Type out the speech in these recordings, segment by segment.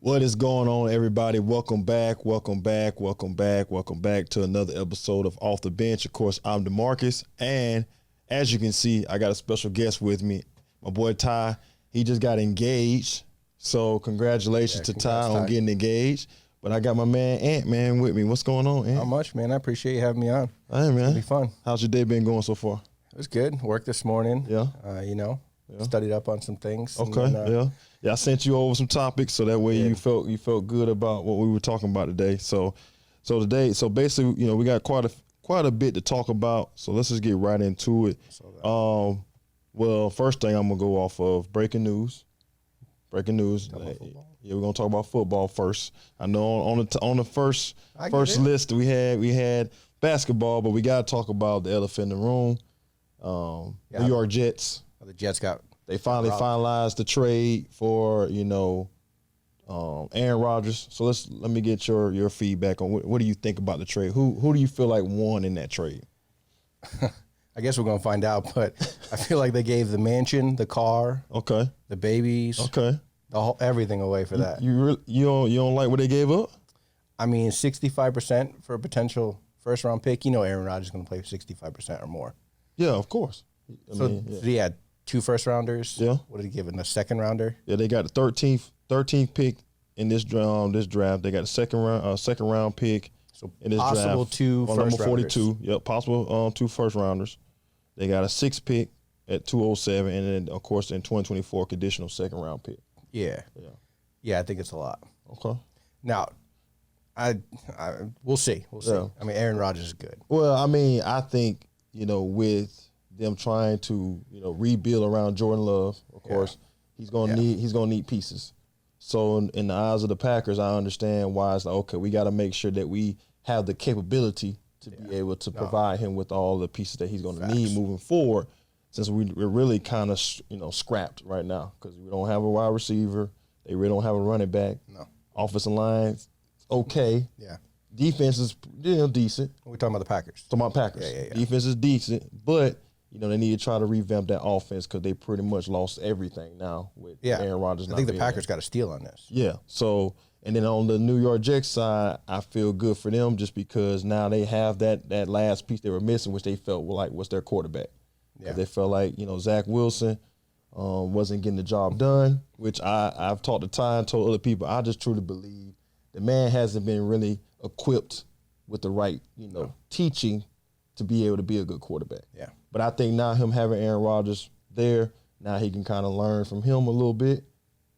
What is going on, everybody? Welcome back to another episode of Off the Bench. Of course, I'm DeMarcus, and as you can see, I got a special guest with me. My boy Ty, he just got engaged, so congratulations to Ty on getting engaged. But I got my man Ant, man, with me. What's going on, Ant? Not much, man. I appreciate you having me on. Hey, man. It'll be fun. How's your day been going so far? It was good. Worked this morning. Yeah. Studied up on some things. Okay. And, Yeah, I sent you over some topics so that way you felt good about what we were talking about today. So basically, we got quite a bit to talk about. So let's just get right into it. Well, first thing I'm gonna go off of breaking news. We're gonna talk about football first. I know on the first list we had basketball, but we gotta talk about the elephant in the room. New York Jets. The Jets They finally finalized the trade for Aaron Rodgers. So let me get your feedback on what do you think about the trade? Who do you feel like won in that trade? I guess we're gonna find out, but I feel like they gave the mansion, the car, the babies, everything away for that. You don't like what they gave up? I mean, 65% for a potential first round pick. Aaron Rodgers is gonna play 65% or more. Yeah, of course. He had 2 first rounders. Yeah. What did he give in the second rounder? Yeah, they got the 13th pick in this draft. They got a second round pick in this draft. Possible 2 first number 42. rounders. Yep, possible 2 first rounders. They got a 6th pick at 207, and then of course in 2024 conditional second round pick. Yeah, I think it's a lot. Okay. Now, we'll see. Yeah. I mean, Aaron Rodgers is good. Well, I mean, I think with them trying to rebuild around Jordan Love, of course, he's gonna need pieces. So in the eyes of the Packers, I understand why it's like, okay, we got to make sure that we have the capability to be able to provide him with all the pieces that he's going to need moving forward. Since we're really kind of scrapped right now because we don't have a wide receiver, they really don't have a running back. No, offensive line's okay. Yeah, defense is decent. We're talking about the Packers. Talking about Packers. Yeah. Defense is decent, but they need to try to revamp that offense because they pretty much lost everything now with Aaron Rodgers. I think the Packers got a steal on this. Yeah. So, and then on the New York Jets side, I feel good for them just because now they have that last piece they were missing, which they felt like was their quarterback. Yeah. They felt like Zach Wilson wasn't getting the job done, which I've talked to Ty and told other people. I just truly believe the man hasn't been really equipped with the right teaching to be able to be a good quarterback. Yeah. But I think now him having Aaron Rodgers there, now he can kind of learn from him a little bit.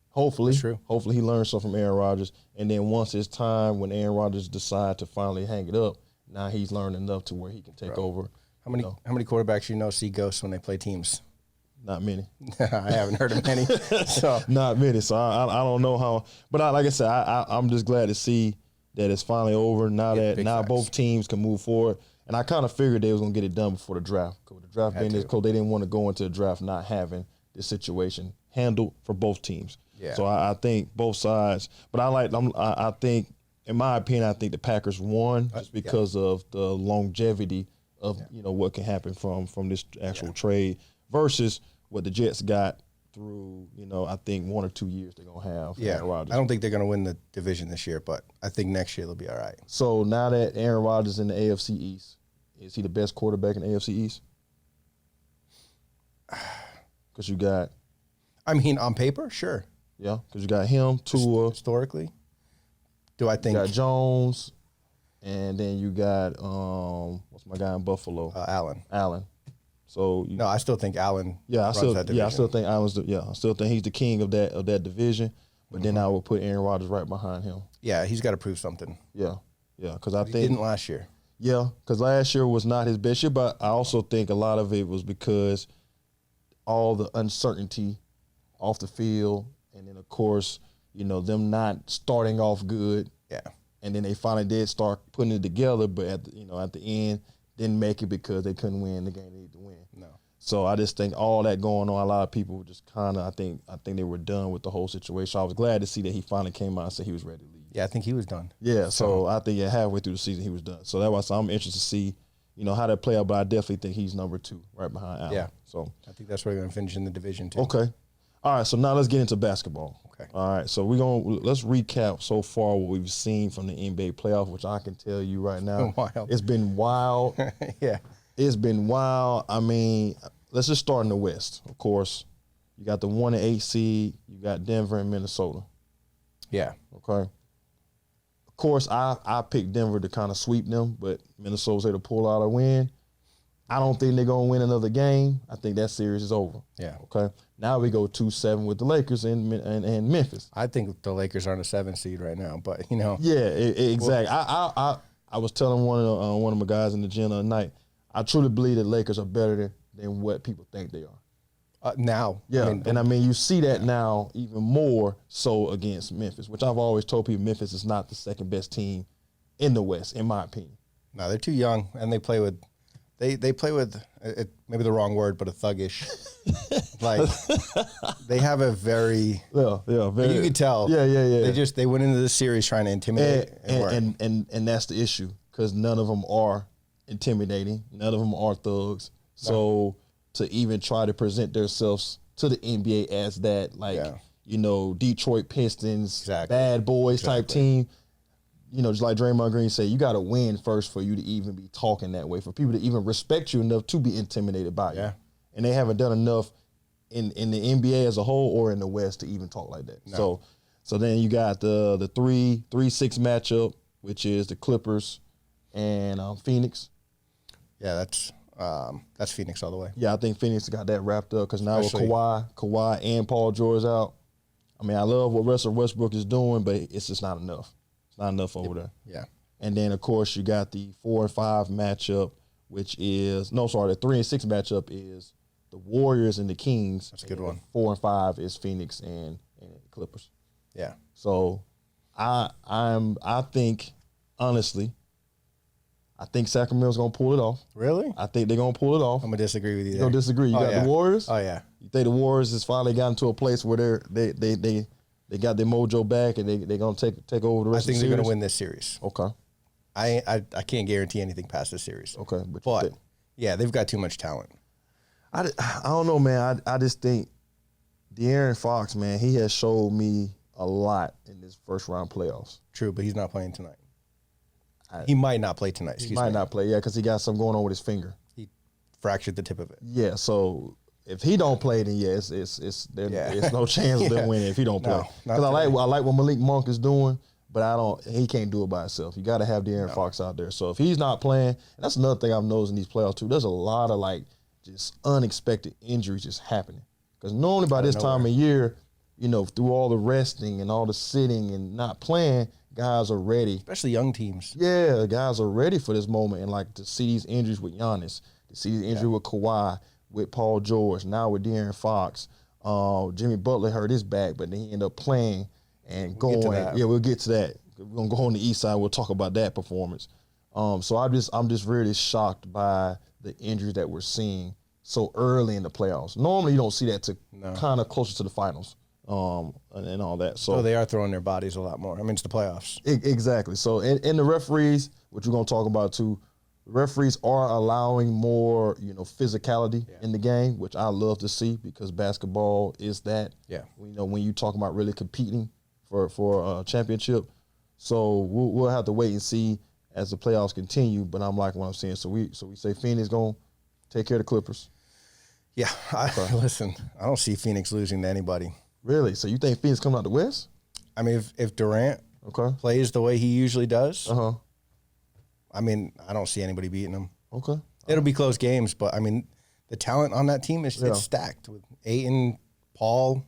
Hopefully. That's true. Hopefully he learns something from Aaron Rodgers. And then once it's time when Aaron Rodgers decides to finally hang it up, now he's learned enough to where he can take over. How many quarterbacks see ghosts when they play teams? Not many. I haven't heard of many. So not many. So I don't know how. But like I said, I'm just glad to see that it's finally over. Now both teams can move forward. And I kind of figured they was going to get it done before the draft. Because the draft being this cold, they didn't want to go into the draft not having this situation handled for both teams. Yeah. So I think both sides. But I think, in my opinion, I think the Packers won just because of the longevity of what can happen from this actual trade versus what the Jets got through, I think 1 or 2 years they're going to have. Aaron Rodgers. I don't think they're going to win the division this year, but I think next year they'll be all right. So now that Aaron Rodgers in the AFC East, is he the best quarterback in the AFC East? Because you got... I mean, on paper, sure. Yeah, because you got him, Tua. Historically? Do I think... You got Jones, and then you got, what's my guy in Buffalo? Allen. So no, I still think Allen. I still think Allen's. I still think he's the king of that division. But then I would put Aaron Rodgers right behind him. Yeah, he's got to prove something. Yeah, because I think he didn't last year. Yeah, because last year was not his best year, but I also think a lot of it was because all the uncertainty off the field, and then of course them not starting off good. Yeah, and then they finally did start putting it together, but at the end. Didn't make it because they couldn't win the game they needed to win. No. So I just think all that going on, a lot of people were just kind of, I think they were done with the whole situation. I was glad to see that he finally came out and said he was ready to leave. Yeah, I think he was done. Yeah, so I think halfway through the season he was done. So that's why I'm interested to see, how that play out. But I definitely think he's number 2, right behind Allen. Yeah. So I think that's where we're going to finish in the division too. Okay. All right. So now let's get into basketball. Okay. All right. So let's recap so far what we've seen from the NBA playoffs, which I can tell you right now. It's been wild. Yeah. It's been wild. I mean, let's just start in the West. Of course, you got the 1 and 8 seed. You got Denver and Minnesota. Yeah. Okay. Of course, I picked Denver to kind of sweep them, but Minnesota's able to pull out a win. I don't think they're going to win another game. I think that series is over. Yeah. Okay. Now we go 2-7 with the Lakers and Memphis. I think the Lakers are on a 7 seed right now, but Yeah, exactly. I was telling one of my guys in the gym the other night, I truly believe the Lakers are better than what people think they are. Now. Yeah, I mean, you see that now even more so against Memphis, which I've always told people Memphis is not the second best team in the West, in my opinion. No, they're too young, and they play with They play with maybe the wrong word, but a thuggish. Like they have a very very, you can tell. Yeah. They went into the series trying to intimidate and that's the issue because none of them are intimidating. None of them are thugs. So to even try to present themselves to the NBA as that Detroit Pistons bad boys type team. Just like Draymond Green said, you got to win first for you to even be talking that way, for people to even respect you enough to be intimidated by you. And they haven't done enough in the NBA as a whole or in the West to even talk like that. No. So then you got the 3-6 matchup, which is the Clippers and Phoenix. Yeah, that's Phoenix all the way. Yeah, I think Phoenix got that wrapped up because now with Kawhi and Paul George out, I mean, I love what Russell Westbrook is doing, but it's just not enough. Not enough over there. Yeah. And then, of course, you got the 4-5 matchup, which is the 3-6 matchup is the Warriors and the Kings. That's a good one. 4-5 is Phoenix and Clippers. Yeah. So I think, honestly, I think Sacramento's gonna pull it off. Really? I think they're gonna pull it off. I'm gonna disagree with you. You're gonna disagree. You got the Warriors? Oh yeah. You think the Warriors has finally gotten to a place where they got their mojo back and they're going to take over the rest of the series? I think they're going to win this series. Okay. I can't guarantee anything past this series. Okay. But yeah, they've got too much talent. I don't know, man. I just think De'Aaron Fox, man, he has showed me a lot in this first round playoffs. True, but he's not playing tonight. He might not play tonight. He might not play, because he got something going on with his finger. He fractured the tip of it. Yeah, so if he don't play, then it's no chance of them winning if he don't play. Because I like what Malik Monk is doing, but he can't do it by himself. You got to have De'Aaron Fox out there. So if he's not playing, and that's another thing I've noticed in these playoffs too. There's a lot of just unexpected injuries just happening. Because normally by this time of year, through all the resting and all the sitting and not playing, guys are ready. Especially young teams. Yeah, guys are ready for this moment, and to see these injuries with Giannis, to see these injuries with Kawhi, with Paul George, now with De'Aaron Fox. Jimmy Butler hurt his back, but then he ended up playing and going. We'll get to that. We're gonna go on the East side. We'll talk about that performance. So I'm just really shocked by the injuries that we're seeing so early in the playoffs. Normally you don't see that to kind of closer to the finals, and all that. So they are throwing their bodies a lot more. I mean, it's the playoffs. Exactly. So in the referees, which we're gonna talk about too. Referees are allowing more, physicality in the game, which I love to see because basketball is that. Yeah. When you talk about really competing for a championship, so we'll have to wait and see as the playoffs continue. But I'm liking what I'm seeing. So we say Phoenix gonna take care of the Clippers. Yeah. Listen, I don't see Phoenix losing to anybody. Really? So you think Phoenix coming out the West? I mean, if Durant plays the way he usually does. I mean, I don't see anybody beating them. Okay. It'll be close games, but, I mean, the talent on that team is it's stacked with Ayton, Paul,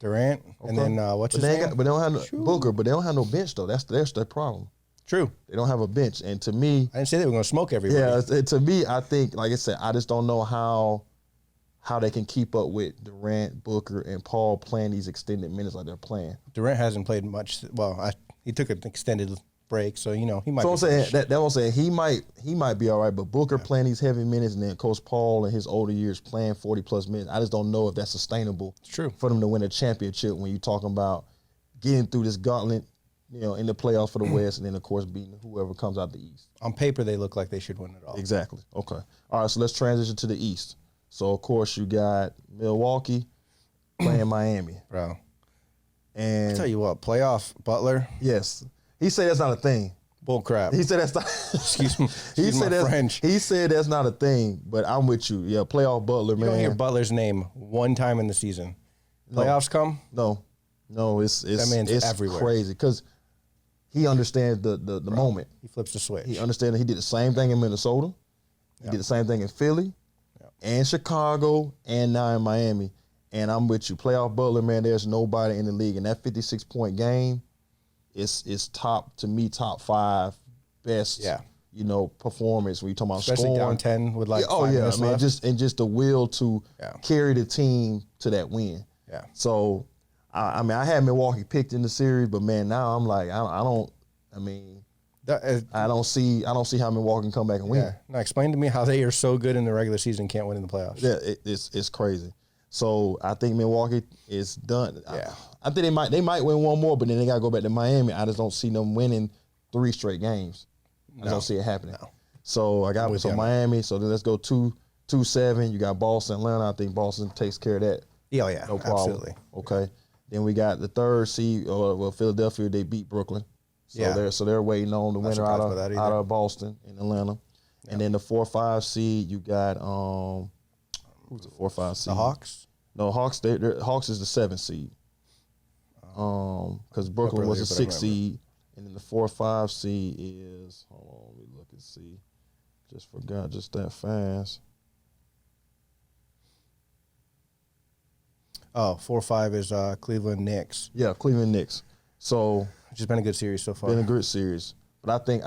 Durant, and then what's his name? But they don't have Booker, but they don't have no bench, though. That's their problem. True. They don't have a bench. And to me... I didn't say they were going to smoke everybody. Yeah, to me, I think, like I said, I just don't know how they can keep up with Durant, Booker, and Paul playing these extended minutes like they're playing. Durant hasn't played much. Well, he took an extended break, so he might. So I'm saying that I'm saying he might be all right, but Booker playing these heavy minutes and then Coach Paul in his older years playing 40+ minutes, I just don't know if that's sustainable. It's true for them to win a championship when you're talking about getting through this gauntlet, in the playoffs for the West, and then of course beating whoever comes out the East. On paper, they look like they should win it all. Exactly. Okay. All right. So let's transition to the East. So of course you got Milwaukee playing Miami, bro. And I'll tell you what, playoff Butler. Yes. He said that's not a thing. Bull crap. He said that's not. Excuse me. He said that's French. He said that's not a thing, but I'm with you. Yeah, playoff Butler, man. You don't hear Butler's name one time in the season. Playoffs come? No, it's everywhere. Crazy because he understands the moment. He flips the switch. He understands. He did the same thing in Minnesota. He did the same thing in Philly, and Chicago, and now in Miami. And I'm with you. Playoff Butler, man. There's nobody in the league, and that 56-point game. It's top 5 best, performance when you talking about especially scoring. Down 10 with like 5 minutes left. Just the will to carry the team to that win. Yeah. So, I had Milwaukee picked in the series, but man, now I'm like, I don't see how Milwaukee can come back and win. Yeah. Now explain to me how they are so good in the regular season, can't win in the playoffs. Yeah, it's crazy. So I think Milwaukee is done. Yeah. I think they might win one more, but then they got to go back to Miami. I just don't see them winning 3 straight games. I don't see it happening. No. So I got Miami. So then let's go 2-7. You got Boston, Atlanta. I think Boston takes care of that. Yeah, yeah, no problem. Absolutely. Okay. Then we got the 3rd seed. Philadelphia. They beat Brooklyn. So they're waiting on the winner out of Boston and Atlanta. Yeah. And then the 4-5 seed, you got who's the 4-5 seed? The Hawks. No, Hawks. Hawks is the 7th seed. Because Brooklyn was the 6th seed, and then the 4-5 seed is. Hold on, let me look and see. Just forgot just that fast. Oh, 4-5 is Cleveland Knicks. Yeah, Cleveland Knicks. So it's just been a good series so far. Been a good series, but I think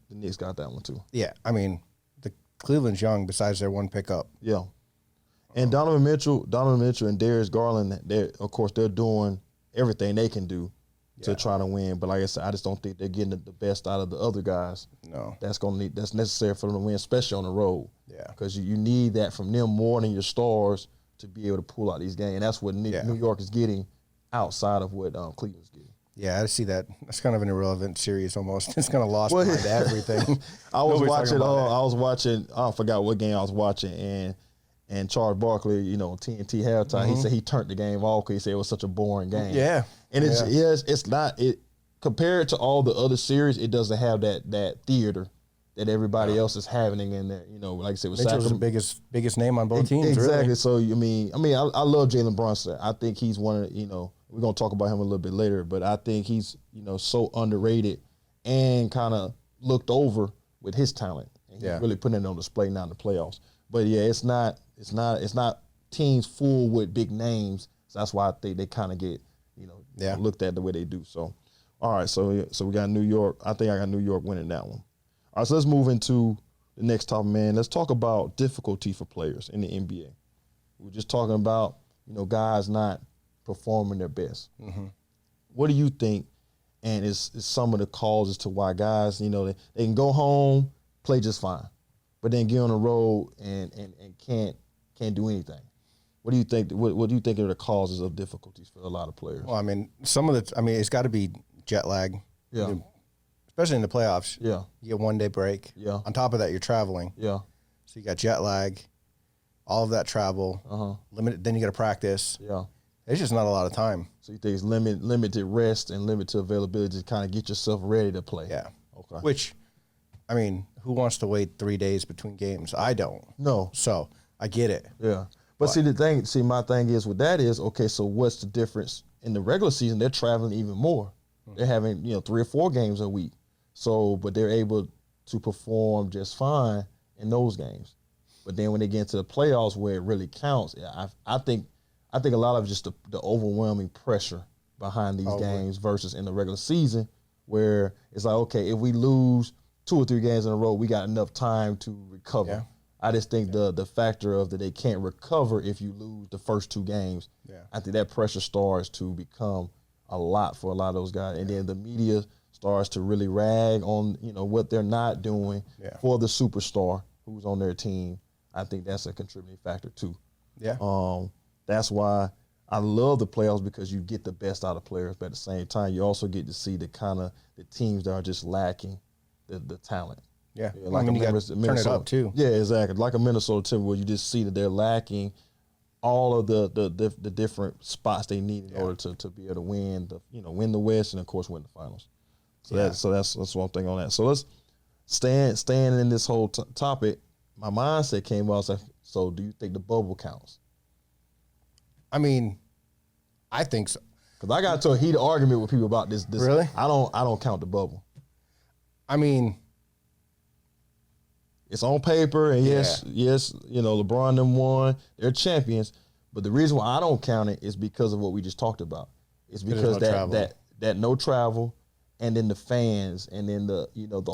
the Knicks got that one too. Yeah, I mean, the Cleveland's young. Besides their one pickup. Yeah, and Donovan Mitchell, and Darius Garland. They're doing everything they can do to try to win. But like I said, I just don't think they're getting the best out of the other guys. No, that's necessary for them to win, especially on the road. Yeah, because you need that from them more than your stars to be able to pull out these games. And that's what New York is getting outside of what Cleveland's getting. Yeah, I see that. That's kind of an irrelevant series almost. It's kind of lost behind everything. I was watching. I forgot what game I was watching, and Charles Barkley, TNT halftime, he said he turned the game off because he said it was such a boring game. Yeah, and it's not compared to all the other series. It doesn't have that theater that everybody else is having in there. Like I said, Mitchell's the biggest name on both teams. Exactly. Really. So I love Jalen Brunson. I think he's one of we're gonna talk about him a little bit later, but I think he's so underrated and kind of looked over with his talent. And he's really putting it on display now in the playoffs. But yeah, it's not teams full with big names. So that's why I think they kind of get looked at the way they do. So all right, so we got New York. I think I got New York winning that one. All right, so let's move into the next topic, man. Let's talk about difficulty for players in the NBA. We're just talking about guys not performing their best. Mm-hmm. What do you think? And is some of the causes to why guys, they can go home, play just fine, but then get on the road and can't do anything. What do you think? What do you think are the causes of difficulties for a lot of players? Well, it's got to be jet lag. Yeah. Especially in the playoffs. Yeah. You get 1 day break. Yeah. On top of that, you're traveling. Yeah. So you got jet lag, all of that travel. Limited. Then you got to practice. Yeah. It's just not a lot of time. So you think it's limited rest and limited availability to kind of get yourself ready to play. Yeah. Okay. Which, who wants to wait 3 days between games? I don't. No. So I get it. Yeah. But my thing is with that is, okay, so what's the difference? In the regular season, they're traveling even more. They're having, 3 or 4 games a week. So, but they're able to perform just fine in those games. But then when they get into the playoffs where it really counts, I think a lot of just the overwhelming pressure behind these games versus in the regular season where it's like, okay, if we lose 2 or 3 games in a row, we got enough time to recover. Yeah. I just think the factor of that they can't recover if you lose the first 2 games. Yeah. I think that pressure starts to become a lot for a lot of those guys. And then the media starts to really rag on, what they're not doing for the superstar who's on their team. I think that's a contributing factor too. Yeah. That's why I love the playoffs because you get the best out of players, but at the same time, you also get to see the teams that are just lacking the talent. Yeah. Like you got to turn it up too. Yeah, exactly. Like a Minnesota Timberwolves, you just see that they're lacking all of the different spots they need in order to be able to win win the West and of course win the finals. So that's one thing on that. So let's staying in this whole topic. My mindset came out. So do you think the bubble counts? I mean, I think so. Because I got into a heated argument with people about this. Really? I don't count the bubble. I mean, it's on paper, and yes, LeBron them won. They're champions. But the reason why I don't count it is because of what we just talked about. It's because that no travel, and then the fans, and then the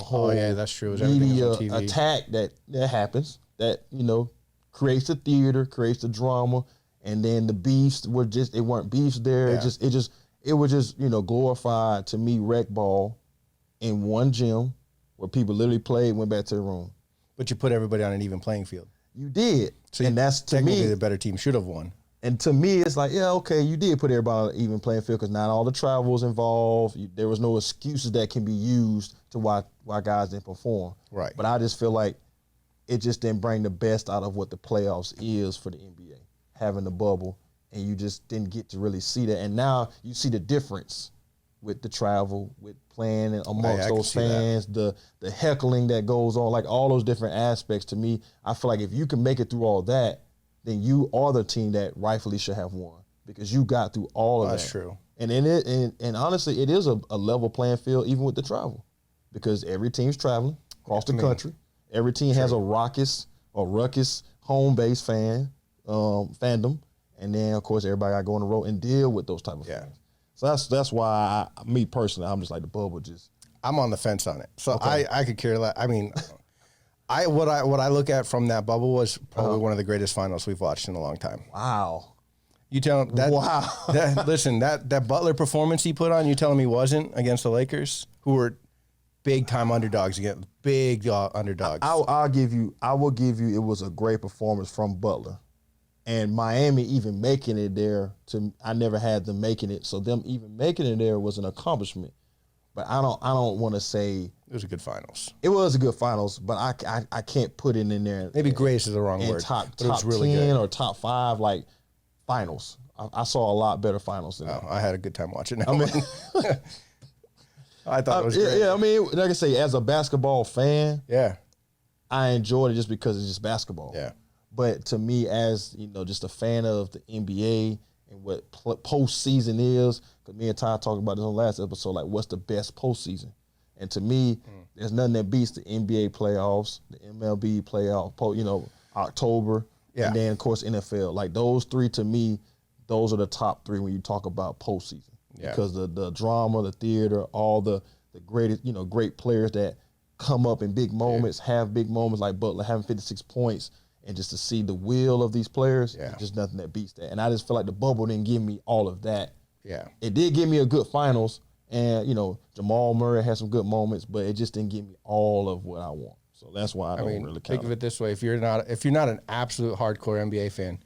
whole that's true. media attack that happens. That creates the theater, creates the drama, and then the beefs weren't beefs there. Yeah. It was just glorified to me rec ball in one gym where people literally played, went back to the room. But you put everybody on an even playing field. You did. So and that's to me the better team should have won. And to me, it's like, you did put everybody on an even playing field because not all the travel was involved. There was no excuses that can be used to why guys didn't perform. Right. But I just feel like it just didn't bring the best out of what the playoffs is for the NBA, having the bubble, and you just didn't get to really see that. And now you see the difference with the travel, with playing amongst those fans, the heckling that goes on, like all those different aspects. To me, I feel like if you can make it through all that, then you are the team that rightfully should have won because you got through all of that. That's true. And honestly, it is a level playing field even with the travel because every team's traveling across the country. Every team has a ruckus home base fandom, and then of course everybody got to go on the road and deal with those type of fans. So that's why me personally, I'm just like the bubble. I'm on the fence on it. So I could care less. I mean, what I look at from that bubble was probably one of the greatest finals we've watched in a long time. Wow. You tell him that? Wow. Listen, that Butler performance he put on, you telling me wasn't against the Lakers, who were big time underdogs against big underdogs. I will give you. It was a great performance from Butler, and Miami even making it there. I never had them making it, so them even making it there was an accomplishment. But I don't want to say it was a good finals. It was a good finals, but I can't put it in there. Maybe grace is the wrong word. Top really 10 good. Or top 5 like finals. I saw a lot better finals than that. I had a good time watching that. I thought it was great. Yeah, I mean, like I say, as a basketball fan, I enjoyed it just because it's just basketball. Yeah. But to me, as just a fan of the NBA and what postseason is, because me and Ty talked about this on the last episode, like what's the best postseason? And to me, there's nothing that beats the NBA playoffs, the MLB playoff, October, and then of course NFL. Like those three, to me, those are the top 3 when you talk about postseason. Because the drama, the theater, all the greatest, great players that come up in big moments, have big moments like Butler having 56 points, and just to see the will of these players, just nothing that beats that. And I just feel like the bubble didn't give me all of that. Yeah. It did give me a good finals, and Jamal Murray had some good moments, but it just didn't give me all of what I want. So that's why I don't really count. Think of it this way: if you're not an absolute hardcore NBA fan,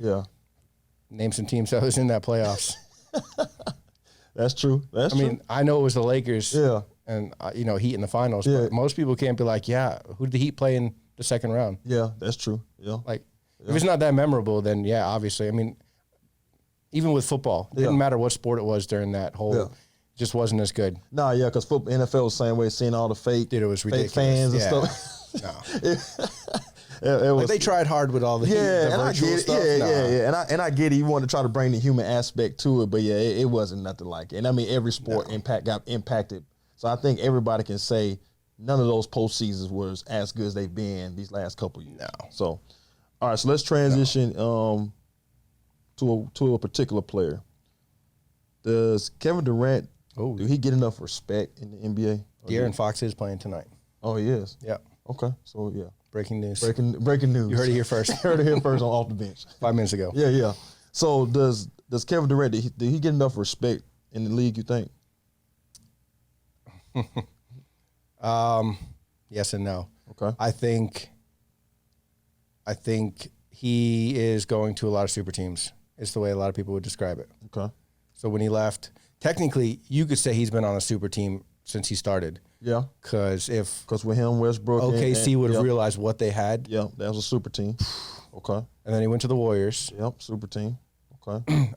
name some teams that was in that playoffs. That's true. I mean, I know it was the Lakers. Yeah. And Heat in the finals. Yeah. But most people can't be like, who did the Heat play in the second round? Yeah, that's true. Yeah. Like, if it's not that memorable, then obviously. I mean, even with football, it didn't matter what sport it was during that whole. Just wasn't as good. No, because NFL was the same way, seeing all the fake, it was ridiculous. Fake fans and stuff. No. It was, they tried hard with all the and I get it. Stuff. And I get it. You want to try to bring the human aspect to it, but it wasn't nothing like it. And I mean, every sport got impacted. So I think everybody can say none of those postseasons was as good as they've been these last couple of years. No. So, all right. So let's transition to a particular player. Does Kevin Durant? Do he get enough respect in the NBA? De'Aaron Fox is playing tonight. Oh, he is? Yeah. Okay. So, Breaking news. Breaking news. You heard it here first. Heard it here first on Off the Bench. 5 minutes ago. Yeah. So does Kevin Durant, did he get enough respect in the league, you think? Yes and no. Okay. I think he is going to a lot of super teams. It's the way a lot of people would describe it. Okay. So when he left, technically you could say he's been on a super team since he started. Yeah. Because with him, Westbrook, OKC would have realized what they had. Yeah, that was a super team. Okay. And then he went to the Warriors. Yep, super team. Okay.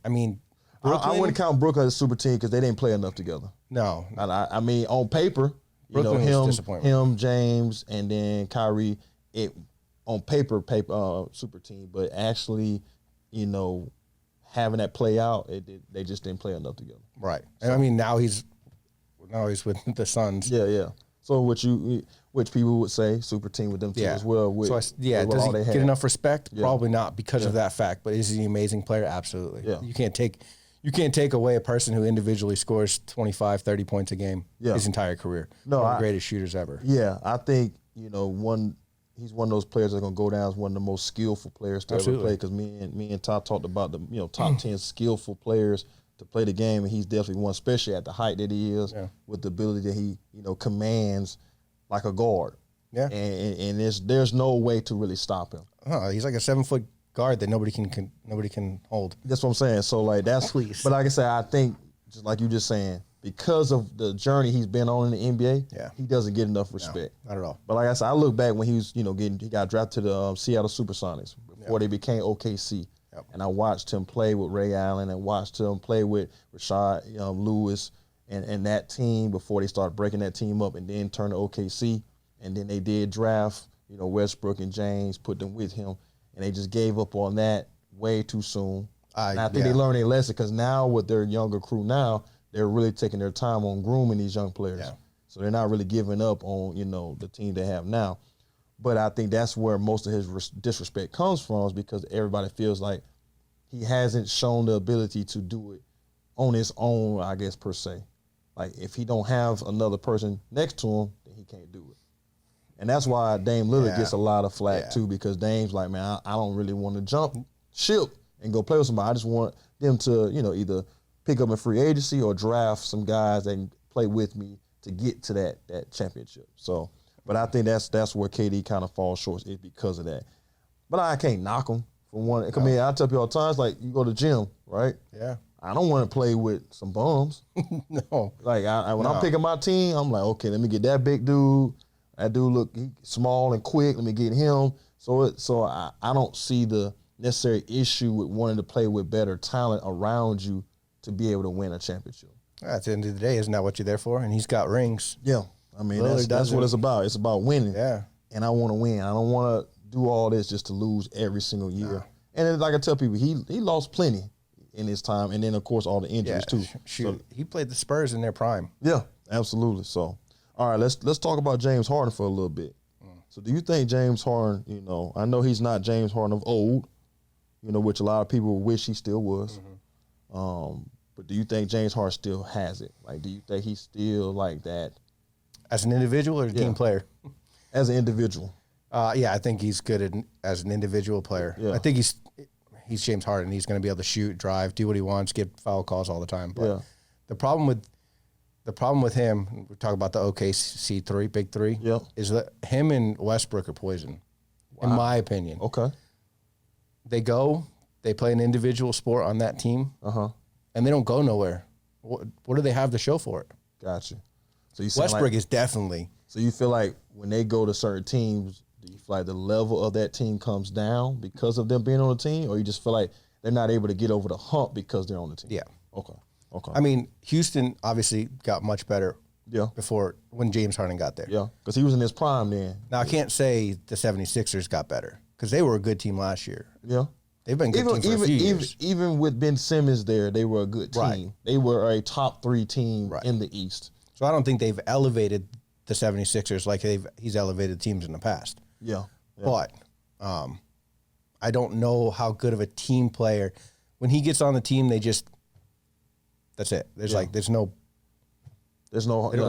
I mean, I wouldn't count Brooklyn as a super team because they didn't play enough together. No. I mean, on paper, Brooklyn was disappointment. him, James, and then Kyrie, on paper, super team, but actually, having that play out, they just didn't play enough together. Right. And I mean, now he's with the Suns. Yeah. So which people would say super team with them too as well. Does he get enough respect? Yeah. Probably not because of that fact. But is he an amazing player? Absolutely. Yeah. You can't take away a person who individually scores 25, 30 points a game his entire career. No, one of the greatest shooters ever. Yeah, I think he's one of those players that's gonna go down as one of the most skillful players to ever play. Because me and Todd talked about the top 10 skillful players to play the game, and he's definitely one, especially at the height that he is, with the ability that he commands like a guard. Yeah, and there's no way to really stop him. He's like a 7-foot guard that nobody can hold. That's what I'm saying. So like that's, but like I said, I think just like you just saying, because of the journey he's been on in the NBA, he doesn't get enough respect. No, not at all. But like I said, I look back when he was he got drafted to the Seattle Supersonics before they became OKC. Yep. And I watched him play with Ray Allen and watched him play with Rashad Lewis and that team before they started breaking that team up and then turned to OKC. And then they did draft, Westbrook and James, put them with him. And they just gave up on that way too soon. And I think they learned a lesson because now with their younger crew now, they're really taking their time on grooming these young players. Yeah. So they're not really giving up on, the team they have now. But I think that's where most of his disrespect comes from, is because everybody feels like he hasn't shown the ability to do it on his own, I guess, per se. Like, if he don't have another person next to him, then he can't do it. And that's why Dame Lillard gets a lot of flack, too, because Dame's like, man, I don't really want to jump ship and go play with somebody. I just want them to, either pick up in free agency or draft some guys that can play with me to get to that championship. So, but I think that's where KD kind of falls short, is because of that. But I can't knock him for one. I mean, I tell people all the time, it's like you go to the gym, right? Yeah. I don't want to play with some bums. No. Like when I'm picking my team, I'm like, okay, let me get that big dude. That dude look small and quick. Let me get him. So I don't see the necessary issue with wanting to play with better talent around you to be able to win a championship. At the end of the day, isn't that what you're there for? And he's got rings. Yeah. I mean, that's what it's about. It's about winning. Yeah. And I want to win. I don't want to do all this just to lose every single year. Nah. And then, like I tell people, he lost plenty in his time. And then, of course, all the injuries, too. Shoot. So, he played the Spurs in their prime. Yeah, absolutely. So, all right, let's talk about James Harden for a little bit. So do you think James Harden, I know he's not James Harden of old, which a lot of people wish he still was. Mm-hmm. But do you think James Harden still has it? Like, do you think he's still like that? As an individual or a team player? As an individual. I think he's good as an individual player. Yeah. I think he's James Harden. He's going to be able to shoot, drive, do what he wants, get foul calls all the time. But the problem with him, we talk about the OKC big three, is that him and Westbrook are poison, in my opinion. Okay. They play an individual sport on that team, and they don't go nowhere. What do they have to show for it? Gotcha. So Westbrook is definitely. So you feel like when they go to certain teams, do you feel like the level of that team comes down because of them being on the team, or you just feel like they're not able to get over the hump because they're on the team? Yeah. Okay. I mean, Houston obviously got much better before when James Harden got there. Yeah, because he was in his prime then. Now, I can't say the 76ers got better because they were a good team last year. Yeah. They've been a good team for a few years. Even with Ben Simmons there, they were a good team. Right. They were a top 3 team in the East. So I don't think they've elevated the 76ers like he's elevated teams in the past. Yeah. But I don't know how good of a team player. When he gets on the team, that's it. They don't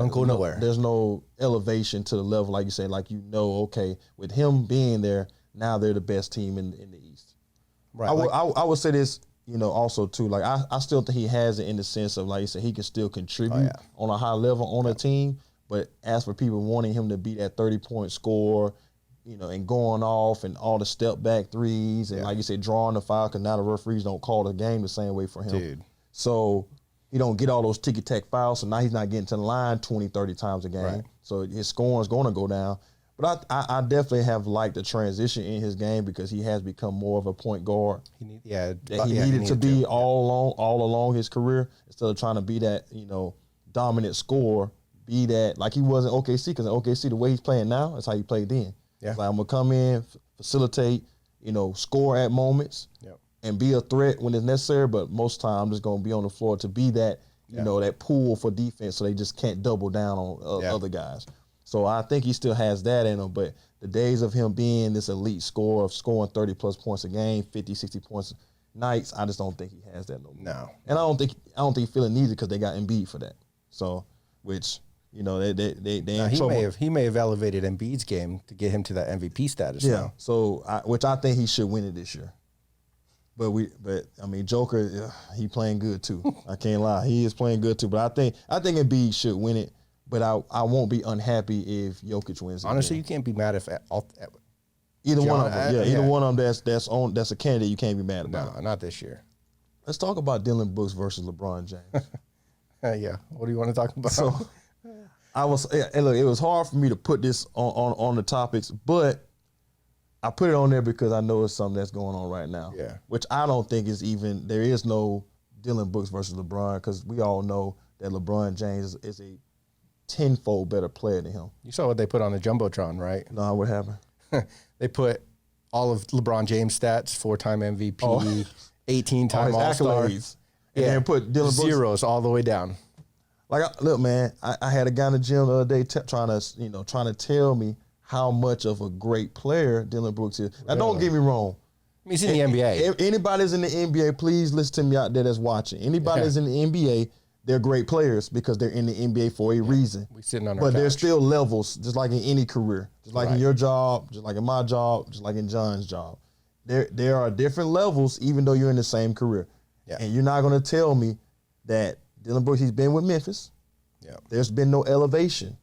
go nowhere. There's no elevation to the level, like you say, okay, with him being there, now they're the best team in the East. Right. I would say this, also too, like I still think he has it in the sense of, like you said, he can still contribute on a high level on a team. But as for people wanting him to be that 30-point scorer, and going off and all the step back threes and like you said, drawing the foul, because now the referees don't call the game the same way for him. Dude. So he don't get all those ticky-tack fouls, so now he's not getting to the line 20, 30 times a game. Right. So his scoring is going to go down. But I definitely have liked the transition in his game because he has become more of a point guard. He needed to be all along his career instead of trying to be that, dominant scorer, be that like he was in OKC, because in OKC, the way he's playing now is how he played then. Yeah. It's like, I'm going to come in, facilitate, score at moments, and be a threat when it's necessary, but most time I'm just going to be on the floor to be that, that pool for defense so they just can't double down on other guys. So I think he still has that in him, but the days of him being this elite scorer, of scoring 30-plus points a game, 50, 60 points nights, I just don't think he has that no more. No. And I don't think he feeling needed because they got Embiid for that. So, which, they in trouble. He may have elevated Embiid's game to get him to that MVP status now. So, which I think he should win it this year. But Joker, he playing good too. I can't lie, he is playing good too. But I think Embiid should win it. But I won't be unhappy if Jokic wins. Honestly, you can't be mad if either one of them. Either one of them that's a candidate you can't be mad about. No, not this year. Let's talk about Dillon Brooks versus LeBron James. Yeah, what do you want to talk about? So, it was hard for me to put this on the topics, but I put it on there because I know it's something that's going on right now. Yeah, which I don't think there is no Dillon Brooks versus LeBron, because we all know that LeBron James is a tenfold better player than him. You saw what they put on the Jumbotron, right? No, what happened? They put all of LeBron James stats: 4-time MVP, 18-time All-Star. And then put Dillon Brooks zeros all the way down. Like, look, man, I had a guy in the gym the other day trying to tell me how much of a great player Dillon Brooks is. Now, don't get me wrong. He's in the NBA. If anybody's in the NBA, please listen to me out there that's watching. Anybody that's in the NBA, they're great players because they're in the NBA for a reason. We sitting on our But couch. there's still levels, just like in any career, just like in your job, just like in my job, just like in John's job. There are different levels, even though you're in the same career. Yeah. And you're not going to tell me that Dillon Brooks, he's been with Memphis. Yeah. There's been no elevation.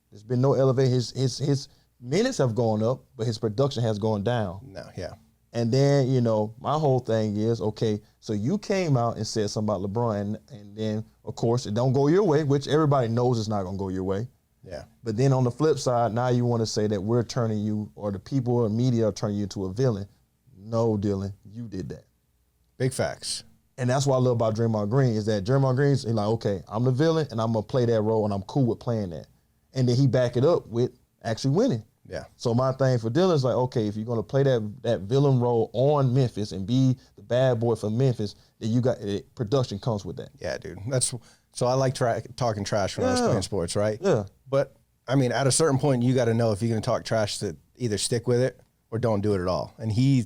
There's been no elevation. His minutes have gone up, but his production has gone down. No, yeah. And then, my whole thing is, okay, so you came out and said something about LeBron, and then, of course, it don't go your way, which everybody knows it's not going to go your way. Yeah. But then on the flip side, now you want to say that we're turning you, or the people or media are turning you into a villain. No, Dillon, you did that. Big facts. And that's what I love about Draymond Green, is that Draymond Green's like, okay, I'm the villain, and I'm going to play that role, and I'm cool with playing that. And then he back it up with actually winning. Yeah. So my thing for Dillon is like, okay, if you're going to play that villain role on Memphis and be the bad boy for Memphis, then you got production comes with that. Yeah, dude. So I like talking trash when I was playing sports, right? Yeah. But at a certain point, you got to know if you're going to talk trash to either stick with it or don't do it at all. And he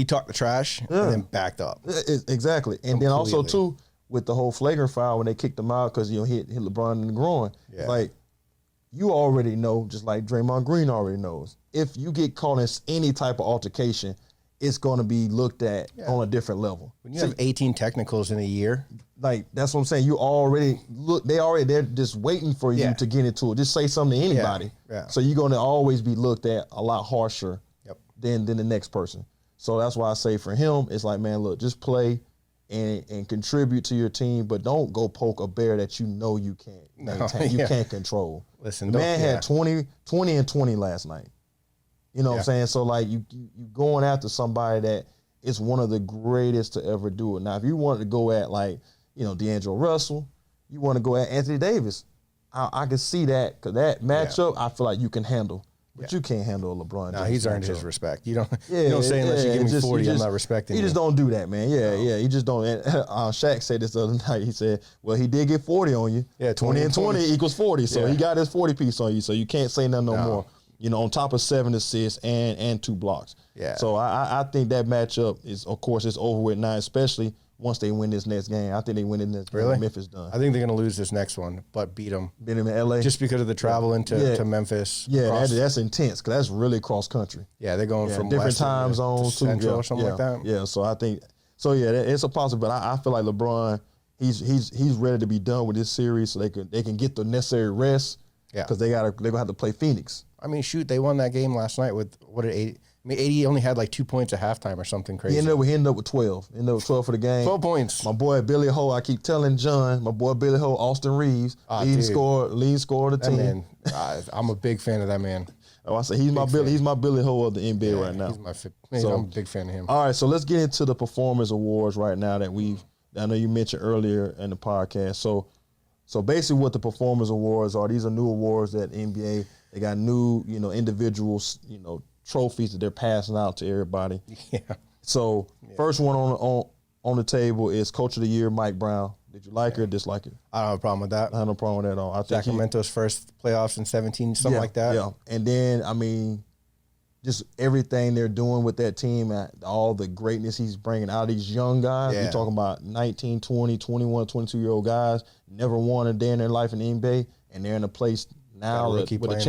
talked the trash and then backed up. Exactly. And completely. Then also too, with the whole flagrant foul when they kicked him out because he hit LeBron in the groin. Yeah. Like, you already know, just like Draymond Green already knows, if you get caught in any type of altercation, it's going to be looked at on a different level. When you have 18 technicals in a year, like, that's what I'm saying. You already they're just waiting for you to get into it. Just say something to anybody. Yeah. So you're going to always be looked at a lot harsher than the next person. So that's why I say for him, it's like, man, look, just play and contribute to your team, but don't go poke a bear that you know you can't maintain, you can't control. Listen, the man had 20 and 20 last night. You know what I'm saying? So, like, you going after somebody that is one of the greatest to ever do it. Now, if you wanted to go at, like, D'Angelo Russell, you want to go at Anthony Davis, I can see that, because that matchup, I feel like you can handle. But you can't handle LeBron. No, he's earned his respect. You don't say unless you give me 40, I'm not respecting you. You just don't do that, man. Yeah. You just don't. And, Shaq said this the other night. He said, well, he did get 40 on you. Yeah, 20 and 20 equals 40. So he got his 40 piece on you. So you can't say nothing no more. On top of 7 assists and 2 blocks. Yeah. So I think that matchup is, of course, it's over with now, especially once they win this next game. I think they win it next game. Memphis done. I think they're going to lose this next one, but beat them. Beat them in L.A.? Just because of the travel to Memphis. Yeah, that's intense, because that's really cross country. Yeah, they're going from different time zones to Central or something like that. Yeah, so I think – it's a possible. But I feel like LeBron, he's ready to be done with this series, so they can get the necessary rest, because they're going to have to play Phoenix. Shoot, they won that game last night with, I mean, 80 only had like 2 points at halftime or something crazy. He ended up with 12. Ended up with 12 for the game. 12 points. My boy Billy Ho, I keep telling John, my boy Billy Ho, Austin Reeves, lead scorer of the team. Man, I'm a big fan of that man. Oh, I say he's my Billy Ho of the NBA right now. I'm a big fan of him. All right, so let's get into the performance awards right now that I know you mentioned earlier in the podcast. So basically what the performance awards are, these are new awards that NBA, they got new, individuals, trophies that they're passing out to everybody. Yeah. So first one on the table is Coach of the Year, Mike Brown. Did you like it or dislike it? I don't have a problem with that. I have no problem with that at all. I think Sacramento's first playoffs in 17, something like that. Yeah, and then, just everything they're doing with that team, all the greatness he's bringing out of these young guys. Yeah. You're talking about 19, 20, 21, 22-year-old guys, never won a day in their life in the NBA, and they're in a place now with a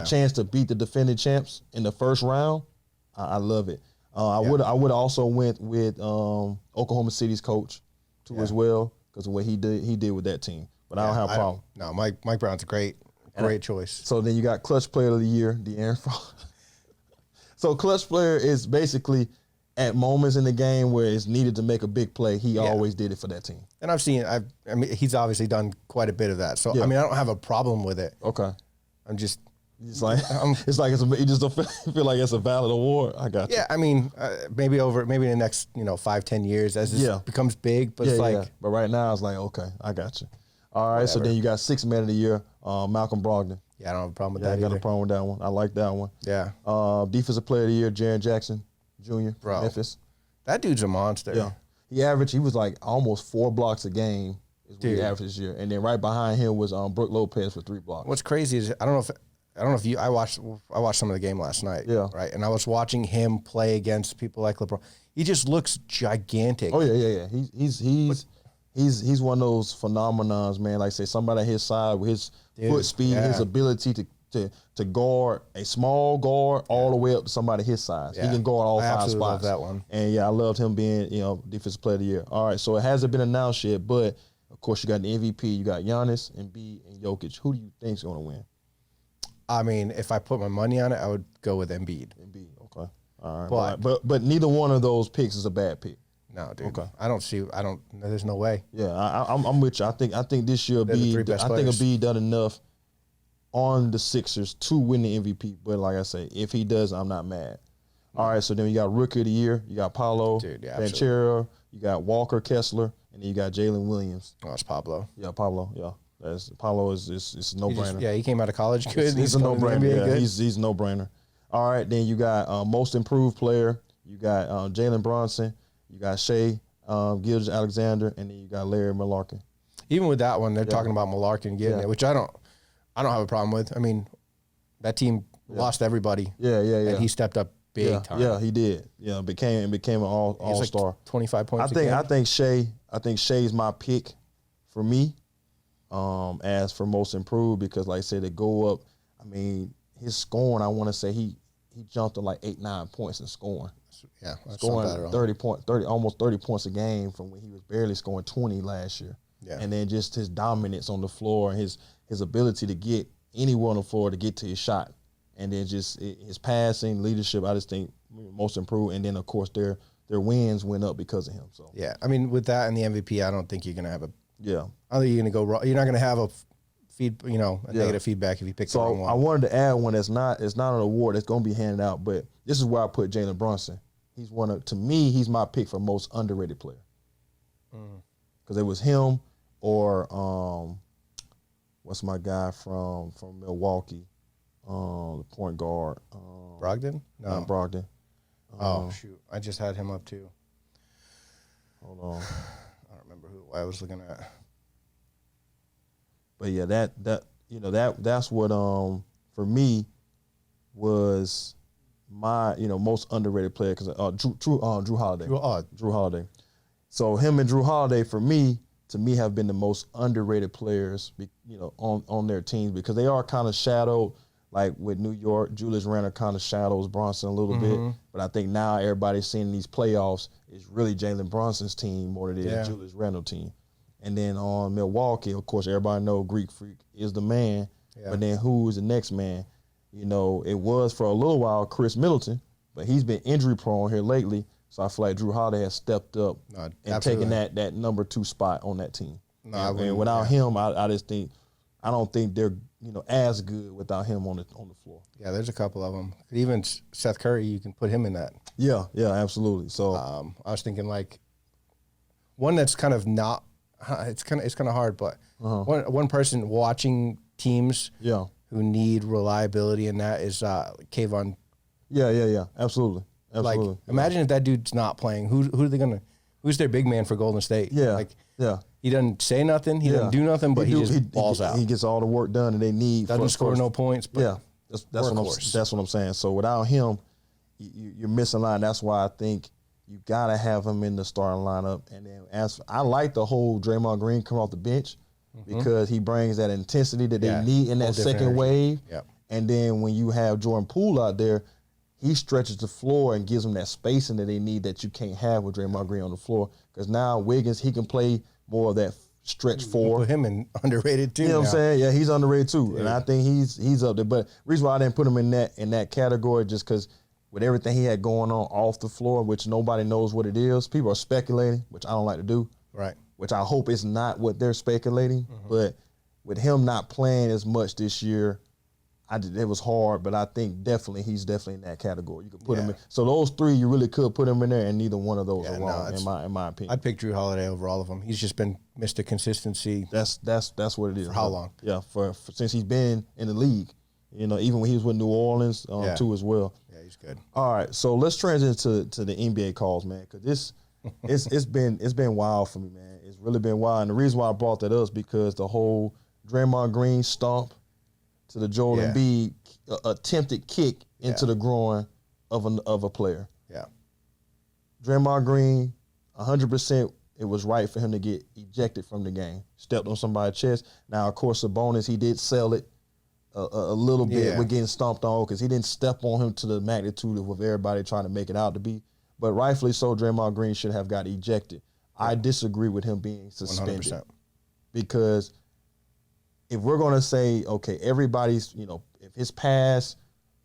chance to beat the defending champs in the first round. I love it. I would also went with Oklahoma City's coach too as well, because of what he did with that team. But I don't have a problem. No, Mike Brown's a great choice. So then you got Clutch Player of the Year, De'Aaron Fox. So Clutch Player is basically at moments in the game where it's needed to make a big play, he always did it for that team. And he's obviously done quite a bit of that. So I don't have a problem with it. Okay. I'm just It's like you just don't feel like it's a valid award. I got you. Yeah, maybe in the next 5-10 years as this becomes big, but But right now it's like, okay, I got you. All right, so then you got Sixth Man of the Year, Malcolm Brogdon. Yeah, I don't have a problem with that. I got no problem with that one. I like that one. Yeah. Defensive Player of the Year, Jaren Jackson Jr. Bro, Memphis. That dude's a monster. Yeah. He was like almost 4 blocks a game is what he averaged this year. And then right behind him was Brook Lopez for 3 blocks. What's crazy is I don't know if you I watched some of the game last night. Yeah. Right. And I was watching him play against people like LeBron. He just looks gigantic. Oh yeah. He's one of those phenomenons, man. Like say somebody at his side with his foot speed, his ability to guard a small guard all the way up to somebody his size. Yeah. He can guard all 5 spots. Love that one. And I loved him being, Defensive Player of the Year. All right, so it hasn't been announced yet, but of course you got the MVP. You got Giannis, Embiid, and Jokic. Who do you think's going to win? If I put my money on it, I would go with Embiid. Embiid, okay. All right. But neither one of those picks is a bad pick. No, dude. Okay. There's no way. Yeah, I'm with you. I think this year Embiid done enough on the Sixers to win the MVP. But like I say, if he does, I'm not mad. All right, so then you got Rookie of the Year. You got Paolo Banchero. You got Walker Kessler, and then you got Jalen Williams. Oh, it's Pablo. Yeah, Pablo. Yeah, Paolo is a no-brainer. He came out of college good. He's a no-brainer. Yeah, he's a no-brainer. All right, then you got Most Improved Player. You got Jalen Brunson. You got Shea Gilgeous-Alexander, and then you got Larry Malarkey. Even with that one, they're talking about Malarkey getting it, which I don't have a problem with. I mean, that team lost everybody. Yeah. And he stepped up big time. Yeah, he did. Yeah, became an all-star. Like 25 points a game. I think Shea's my pick for me as for Most Improved because, like I said, they go up. I mean, his scoring, I want to say he jumped to like 8-9 points in scoring. Yeah, scoring almost 30 points a game from when he was barely scoring 20 last year. Yeah. And then just his dominance on the floor and his ability to get anywhere on the floor to get to his shot. And then just his passing, leadership, I just think Most Improved. And then, of course, their wins went up because of him. So yeah, I mean, with that and the MVP, I don't think you're going to have I think you're going to go wrong. You're not going to have a negative feedback if you pick the wrong one. I wanted to add one that's not an award that's going to be handed out, but this is where I put Jalen Brunson. He's he's my pick for most underrated player. Because it was him or what's my guy from Milwaukee, the point guard. Brogdon? No. Brogdon. Oh, shoot. I just had him up too. Hold on. I don't remember who I was looking at. But yeah, that's what for me was my most underrated player because Drew Holiday. Drew Holiday. So him and Drew Holiday to me have been the most underrated players on their teams because they are kind of shadowed. Like with New York, Julius Randle kind of shadows Bronson a little bit, but I think now everybody's seeing these playoffs is really Jalen Brunson's team more than it is Julius Randle's team. And then on Milwaukee, of course, everybody know Greek Freak is the man. Yeah. But then who is the next man? It was for a little while Chris Middleton, but he's been injury prone here lately. So I feel like Drew Holiday has stepped up and taken that number 2 spot on that team. No, and without him, I just think I don't think they're as good without him on the floor. Yeah, there's a couple of them. Even Seth Curry, you can put him in that. Yeah, absolutely. So I was thinking like one that's kind of not. It's kind of hard, but one person watching teams who need reliability in that is Kayvon. Yeah, absolutely. Like, imagine if that dude's not playing. Who's their big man for Golden State? He doesn't say nothing. He doesn't do nothing, but he just balls out. He gets all the work done that they need. Doesn't score no points. But that's what I'm saying. So without him, you're missing a line. That's why I think you gotta have him in the starting lineup. And then I like the whole Draymond Green come off the bench because he brings that intensity that they need in that second wave. Yep. And then when you have Jordan Poole out there, he stretches the floor and gives them that spacing that they need that you can't have with Draymond Green on the floor. Because now Wiggins, he can play more of that stretch four. Put him in underrated too. You know what I'm saying? Yeah, he's underrated too. Yeah. And I think he's up there. But the reason why I didn't put him in that category just because with everything he had going on off the floor, which nobody knows what it is, people are speculating, which I don't like to do. Right. Which I hope is not what they're speculating. But with him not playing as much this year, it was hard, but I think he's definitely in that category. You could put him in. So those 3, you really could put him in there, and neither one of those are wrong, in my opinion. I'd pick Drew Holiday over all of them. He's just been Mr. Consistency. That's what it is. For how long? Yeah, for since he's been in the league. Even when he was with New Orleans too as well. Yeah, he's good. All right, so let's transition to the NBA calls, man, because it's been wild for me, man. It's really been wild, and the reason why I brought that up is because the whole Draymond Green stomp to the Joel Embiid attempted kick into the groin of a player. Yeah. Draymond Green, 100%, it was right for him to get ejected from the game. Stepped on somebody's chest. Now, of course, Sabonis, he did sell it a little bit with getting stomped on because he didn't step on him to the magnitude of everybody trying to make it out to be. But rightfully so, Draymond Green should have got ejected. Yeah. I disagree with him being suspended 100%. Because if we're going to say, okay, everybody's, if his past,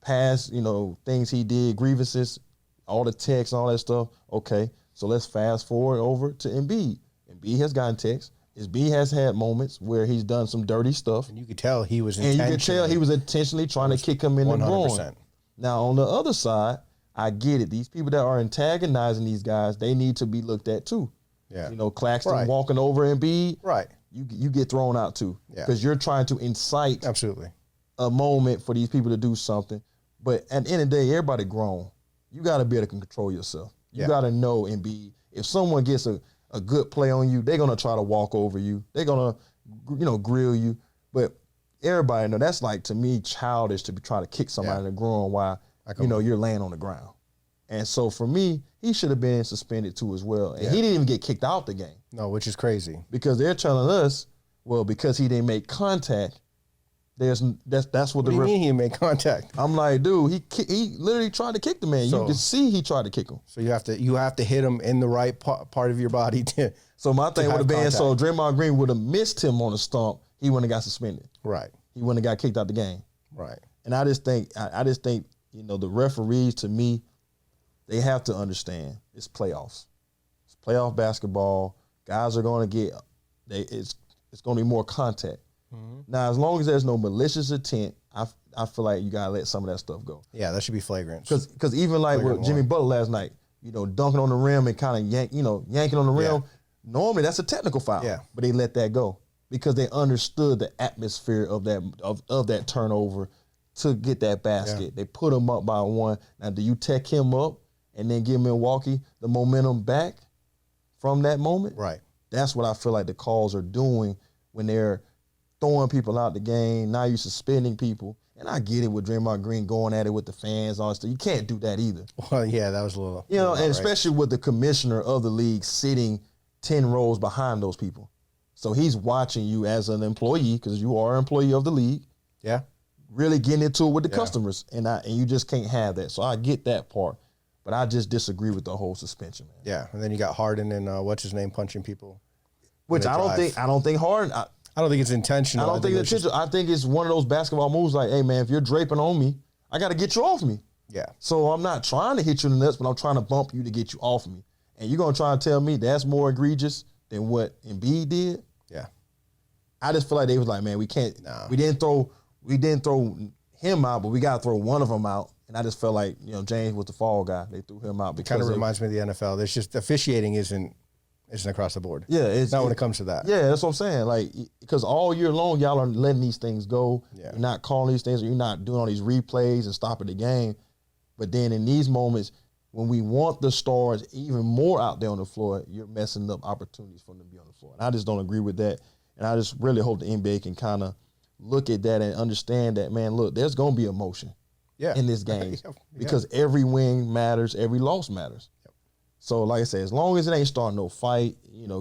things he did, grievances, all the texts, all that stuff, okay, so let's fast forward over to Embiid. Embiid has gotten texts. Embiid has had moments where he's done some dirty stuff. And you could tell he was intentionally trying to kick him in 100%. The groin. Now, on the other side, I get it. These people that are antagonizing these guys, they need to be looked at too. Yeah. Claxton walking over Embiid. Right. You get thrown out too because you're trying to incite a moment for these people to do something. But at the end of the day, everybody grown. You got to be able to control yourself. You got to know Embiid. If someone gets a good play on you, they're going to try to walk over you. They're going to, grill you. But everybody know that's like, to me, childish to be trying to kick somebody in the groin while, you're laying on the ground. And so for me, he should have been suspended too as well. And he didn't even get kicked out the game. No, which is crazy. Because they're telling us, well, because he didn't make contact, that's what do you mean he didn't make contact? I'm like, dude, he literally tried to kick the man. You can see he tried to kick him. So you have to hit him in the right part of your body to. So my thing would have been, so Draymond Green would have missed him on the stump, he wouldn't have got suspended. Right. He wouldn't have got kicked out the game. Right. And I just think the referees, to me, they have to understand it's playoffs. It's playoff basketball. Guys are going to get it's going to be more contact. Mm-hmm. Now, as long as there's no malicious intent, I feel like you got to let some of that stuff go. Yeah, that should be flagrant. Because even like with Jimmy Butler last night, dunking on the rim and kind of yanking on the rim, normally that's a technical foul. Yeah. But they let that go because they understood the atmosphere of that turnover to get that basket. Yeah. They put him up by 1. Now, do you tech him up and then give Milwaukee the momentum back from that moment? Right. That's what I feel like the calls are doing when they're throwing people out the game. Now you're suspending people. And I get it with Draymond Green going at it with the fans, all that stuff. You can't do that either. Well, yeah, that was a little. And especially with the commissioner of the league sitting 10 rows behind those people. So he's watching you as an employee, because you are an employee of the league. Yeah. Really getting into it with the customers. And you just can't have that. So I get that part. But I just disagree with the whole suspension, man. Yeah, and then you got Harden and what's his name punching people. Which I don't think Harden. I don't think it's intentional. I don't think it's intentional. I think it's one of those basketball moves like, hey man, if you're draping on me, I got to get you off me. Yeah. So I'm not trying to hit you in the nuts, but I'm trying to bump you to get you off me. And you're going to try and tell me that's more egregious than what Embiid did? Yeah. I just feel like they was like, man, we can't. No. We didn't throw him out, but we got to throw one of them out. And I just felt like, James was the fall guy. They threw him out. It kind of reminds me of the NFL. There's just officiating isn't across the board. Yeah. It's not when it comes to that. Yeah, that's what I'm saying. Like, because all year long, y'all are letting these things go. Yeah. You're not calling these things. Or you're not doing all these replays and stopping the game. But then in these moments, when we want the stars even more out there on the floor, you're messing up opportunities for them to be on the floor. And I just don't agree with that. And I just really hope the NBA can kind of look at that and understand that, man, look, there's going to be emotion in this game because every win matters, every loss matters. Yep. So, like I said, as long as it ain't starting no fight,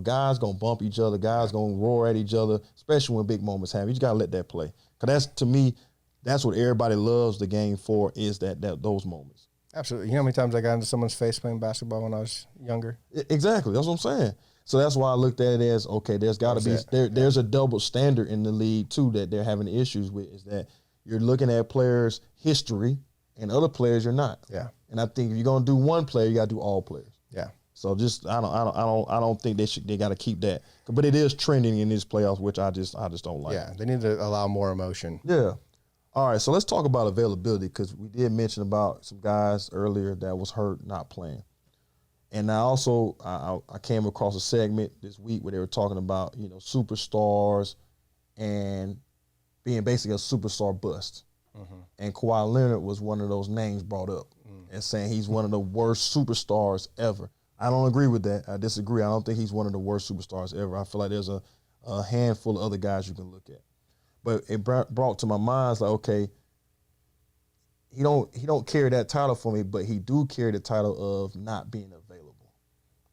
guys going to bump each other, guys going to roar at each other, especially when big moments happen. You just got to let that play. Because that's, to me, that's what everybody loves the game for, is that those moments. Absolutely. You know how many times I got into someone's face playing basketball when I was younger? Exactly. That's what I'm saying. So that's why I looked at it as, okay, there's got to be there's a double standard in the league, too, that they're having issues with, is that you're looking at players' history and other players you're not. Yeah. And I think if you're going to do one player, you got to do all players. Yeah. So just I don't think they got to keep that. But it is trending in these playoffs, which I just don't like. Yeah, they need to allow more emotion. Yeah. All right, so let's talk about availability, because we did mention about some guys earlier that was hurt not playing. And I also I came across a segment this week where they were talking about, superstars and being basically a superstar bust. Mm-hmm. And Kawhi Leonard was one of those names brought up and saying he's one of the worst superstars ever. I don't agree with that. I disagree. I don't think he's one of the worst superstars ever. I feel like there's a handful of other guys you can look at. But it brought to my mind, it's like, okay, he don't carry that title for me, but he do carry the title of not being available.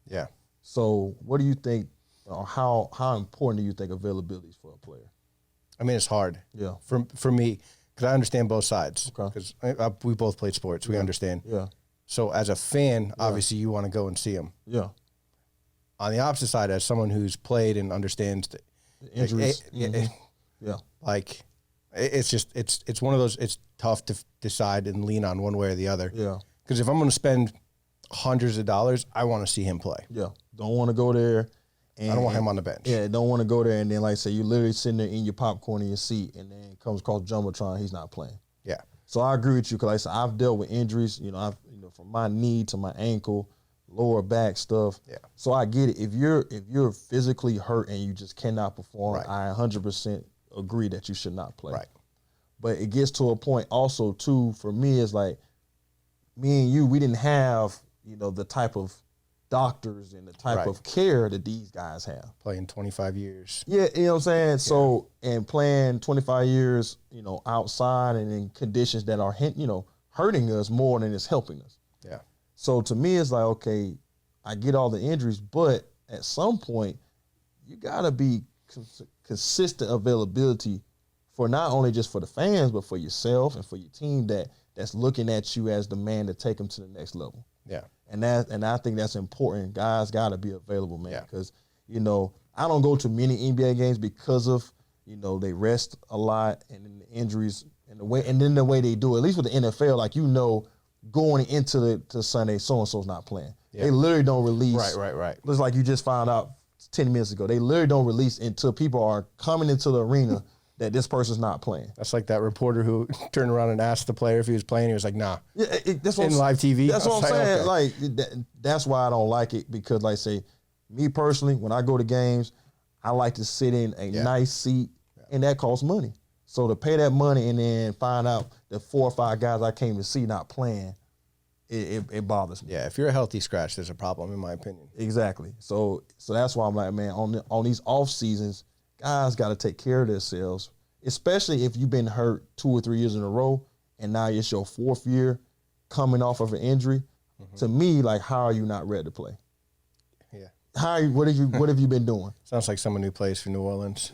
Yeah. So what do you think, or how important do you think availability is for a player? I mean, it's hard. Yeah. For me, because I understand both sides. Okay. Because we both played sports. We understand. Yeah. So as a fan, obviously you want to go and see him. Yeah. On the opposite side, as someone who's played and understands the injuries. Like, it's just it's one of those. It's tough to decide and lean on one way or the other. Yeah. Because if I'm going to spend hundreds of dollars, I want to see him play. Yeah. Don't want to go there. And I don't want him on the bench. Yeah. Don't want to go there and then, like I say, you're literally sitting there in your popcorn in your seat, and then it comes across Jumbotron, he's not playing. Yeah. So I agree with you, because like I said, I've dealt with injuries. From my knee to my ankle, lower back stuff. Yeah. So I get it. If you're physically hurt and you just cannot perform, I 100% agree that you should not play. Right. But it gets to a point also too, for me, is like, me and you, we didn't have, the type of doctors and the type of care that these guys have. Playing 25 years. Yeah, you know what I'm saying? Yeah. So, and playing 25 years, outside and in conditions that are, hurting us more than it's helping us. Yeah. So to me, it's like, okay, I get all the injuries, but at some point, you got to be consistent availability for not only just for the fans, but for yourself and for your team that's looking at you as the man to take them to the next level. Yeah. And I think that's important. Guys got to be available, man, because, I don't go to many NBA games because of, they rest a lot, and then the injuries and the way they do it, at least with the NFL, like, going into to Sunday, so-and-so's not playing. Yeah. They literally don't release. Right. Looks like you just found out 10 minutes ago. They literally don't release until people are coming into the arena that this person's not playing. That's like that reporter who turned around and asked the player if he was playing. He was like, nah. Yeah, that's what in live TV. That's what I'm saying. Okay. Like, that's why I don't like it, because, like, say, me personally, when I go to games, I like to sit in a nice seat, and that costs money. So to pay that money and then find out that 4 or 5 guys I came to see not playing, it bothers me. Yeah, if you're a healthy scratch, there's a problem, in my opinion. Exactly. So that's why I'm like, man, on these off seasons, guys got to take care of themselves, especially if you've been hurt 2 or 3 years in a row, and now it's your 4th year coming off of an injury. Mm-hmm. To me, like, how are you not ready to play? Yeah. What have you been doing? Sounds like someone who plays for New Orleans.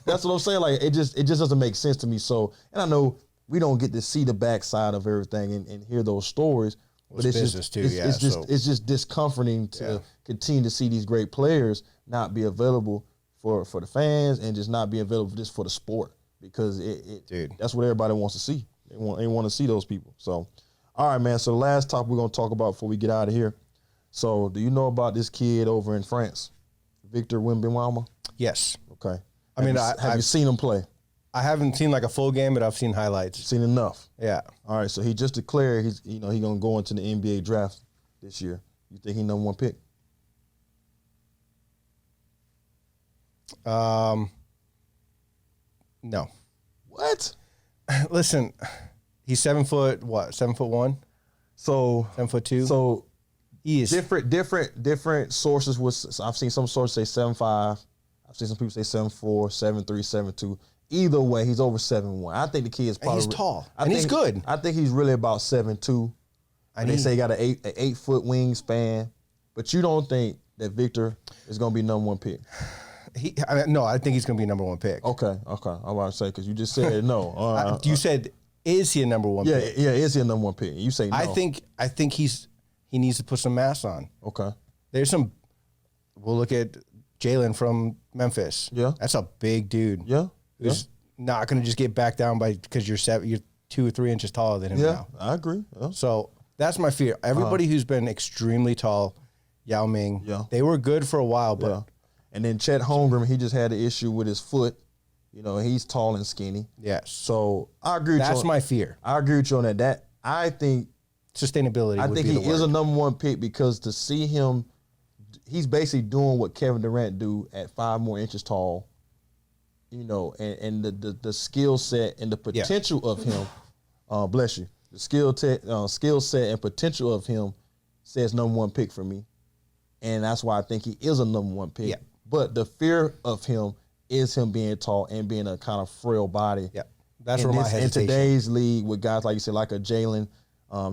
That's what I'm saying. Like, it just doesn't make sense to me. So, and I know we don't get to see the backside of everything and hear those stories, but it's just discomforting to continue to see these great players not be available for the fans, and just not be available just for the sport, because that's what everybody wants to see. They want to see those people. So All right, man. So the last topic we're gonna talk about before we get out of here. So, do you know about this kid over in France, Victor Wembanyama? Yes. Okay. Have you seen him play? I haven't seen like a full game, but I've seen highlights. Seen enough. Yeah. All right. So he just declared he's gonna go into the NBA draft this year. You think he #1 pick? No. What? Listen, he's 7 foot. What? 7'1"? So 7'2". So he is different sources was. I've seen some sources say 7'5". I've seen some people say 7'4", 7'3", 7'2". Either way, he's over 7'1". I think the kid is probably. And he's tall. He's good. I think he's really about 7'2". They say he got an 8 foot wingspan, but you don't think that Victor is going to be #1 pick? No, I think he's going to be #1 pick. Okay. I'm about to say because you just said no. All right. You said is he a #1 pick? Yeah. Is he a #1 pick? You say no. I think he needs to put some mass on. Okay. There's some. We'll look at Jalen from Memphis. Yeah, that's a big dude. Yeah, who's not going to just get backed down because you're 2 or 3 inches taller than him now. I agree. Yeah. So that's my fear. Everybody who's been extremely tall, Yao Ming, they were good for a while, but and then Chet Holmgren, he just had an issue with his foot. He's tall and skinny. Yes. So I agree. That's my fear. I agree with you on that. That I think sustainability. I think he is a #1 pick because to see him, he's basically doing what Kevin Durant do at 5 more inches tall. And the skill set and the potential of him. Bless you. The skill set and potential of him says #1 pick for me, and that's why I think he is a #1 pick. Yeah. But the fear of him is him being tall and being a kind of frail body. Yeah, that's where my hesitation. In today's league, with guys like you said, like a Jalen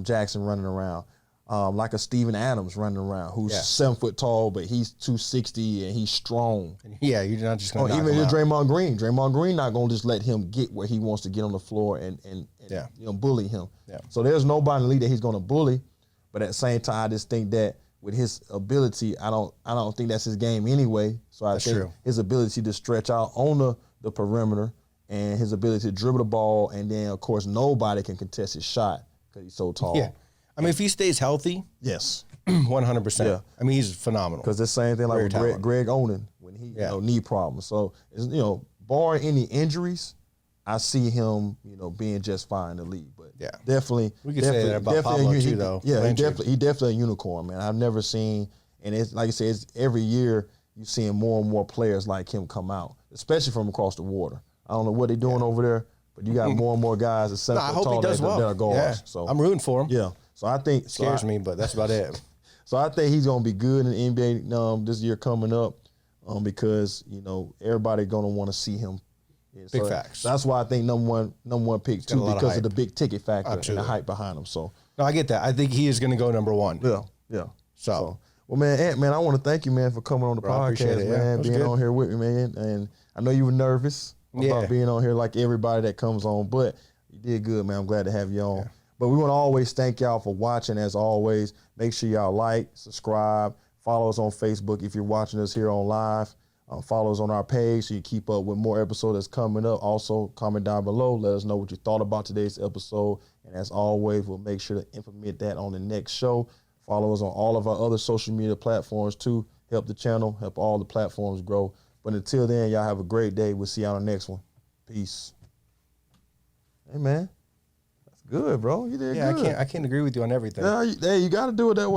Jackson running around, like a Steven Adams running around, who's 7 foot tall, but he's 260 and he's strong. Yeah, you're not just going to. Even Draymond Green. Draymond Green not going to just let him get where he wants to get on the floor and bully him. Yeah. So there's nobody in the league that he's going to bully, but at the same time, I just think that with his ability, I don't think that's his game anyway. So I think his ability to stretch out on the perimeter and his ability to dribble the ball, and then of course nobody can contest his shot because he's so tall. Yeah. I mean, if he stays healthy, yes, 100%. Yeah. I mean, he's phenomenal. Because the same thing like with Greg Oden when he knee problems. So barring any injuries, I see him being just fine in the league. But definitely we could say that about Pablo too, though. Yeah, he definitely a unicorn, man. I've never seen, and it's like you said, it's every year you're seeing more and more players like him come out, especially from across the water. I don't know what they're doing over there, but you got more and more guys that 7 foot tall that are guards. Yeah. So I'm rooting for him. Yeah. So I think scares me, but that's about it. So I think he's gonna be good in the NBA this year coming up, because everybody gonna want to see him. Yeah, big facts. That's why I think #1 pick too, because of the big ticket factor and the hype behind him. So no, I get that. I think he is gonna go #1. Yeah. So well, man, Ant, man, I want to thank you, man, for coming on the podcast, man, being on here with me, man. And I know you were nervous about being on here like everybody that comes on, but you did good, man. I'm glad to have you on. Yeah. But we want to always thank y'all for watching. As always, make sure y'all like, subscribe, follow us on Facebook if you're watching us here on live. Follow us on our page so you keep up with more episodes that's coming up. Also, comment down below. Let us know what you thought about today's episode. And as always, we'll make sure to implement that on the next show. Follow us on all of our other social media platforms too. Help the channel, help all the platforms grow. But until then, y'all have a great day. We'll see you on the next one. Peace. Hey, man. That's good, bro. You did good. I can't agree with you on everything. Yeah, you got to do it that way.